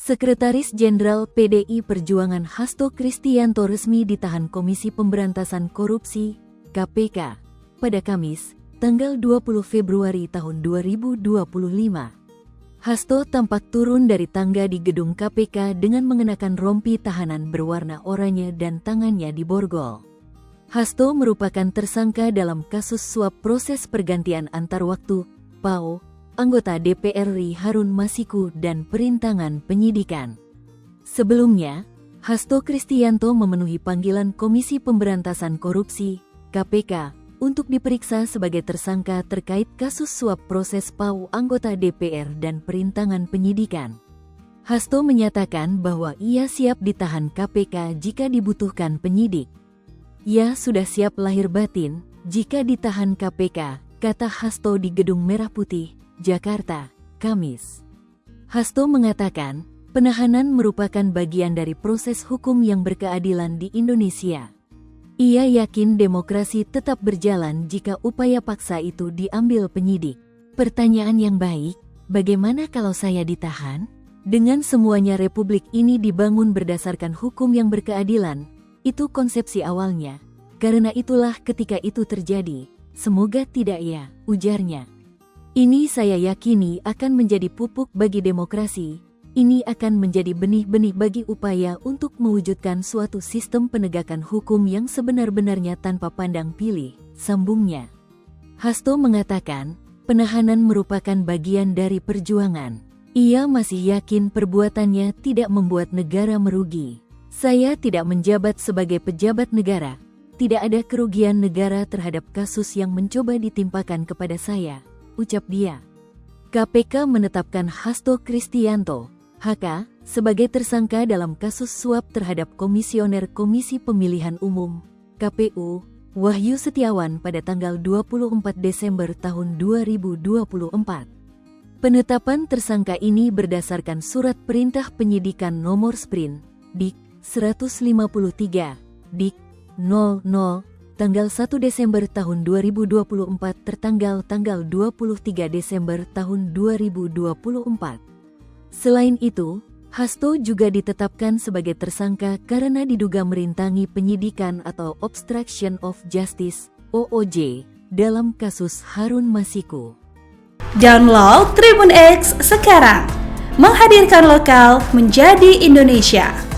Sekretaris Jenderal PDI Perjuangan Hasto Kristianto resmi ditahan Komisi Pemberantasan Korupsi (KPK) pada Kamis, tanggal 20 Februari tahun 2025. Hasto tampak turun dari tangga di gedung KPK dengan mengenakan rompi tahanan berwarna oranye dan tangannya diborgol. Hasto merupakan tersangka dalam kasus suap proses pergantian antar waktu (PAO) anggota DPR RI Harun Masiku dan perintangan penyidikan. Sebelumnya, Hasto Kristianto memenuhi panggilan Komisi Pemberantasan Korupsi (KPK) untuk diperiksa sebagai tersangka terkait kasus suap proses PAO anggota DPR dan perintangan penyidikan. Hasto menyatakan bahwa ia siap ditahan KPK jika dibutuhkan penyidik. Ia sudah siap lahir batin jika ditahan KPK, kata Hasto di Gedung Merah Putih, Jakarta, Kamis. Hasto mengatakan, penahanan merupakan bagian dari proses hukum yang berkeadilan di Indonesia. Ia yakin demokrasi tetap berjalan jika upaya paksa itu diambil penyidik. Pertanyaan yang baik, bagaimana kalau saya ditahan? Dengan semuanya republik ini dibangun berdasarkan hukum yang berkeadilan, itu konsepsi awalnya. Karena itulah ketika itu terjadi, semoga tidak ya, ujarnya. Ini saya yakini akan menjadi pupuk bagi demokrasi. Ini akan menjadi benih-benih bagi upaya untuk mewujudkan suatu sistem penegakan hukum yang sebenar-benarnya tanpa pandang pilih, sambungnya. Hasto mengatakan, penahanan merupakan bagian dari perjuangan. Ia masih yakin perbuatannya tidak membuat negara merugi. Saya tidak menjabat sebagai pejabat negara. Tidak ada kerugian negara terhadap kasus yang mencoba ditimpakan kepada saya, ucap dia. KPK menetapkan Hasto Kristianto, HK, sebagai tersangka dalam kasus suap terhadap Komisioner Komisi Pemilihan Umum, KPU, Wahyu Setiawan pada tanggal 24 Desember tahun 2024. Penetapan tersangka ini berdasarkan Surat Perintah Penyidikan Nomor Sprint, Dik. 153, Dik. 00, tanggal 1 Desember tahun 2024 tertanggal tanggal 23 Desember tahun 2024. Selain itu, Hasto juga ditetapkan sebagai tersangka karena diduga merintangi penyidikan atau obstruction of justice (OOJ) dalam kasus Harun Masiku. Download Tribun X sekarang, menghadirkan lokal menjadi Indonesia.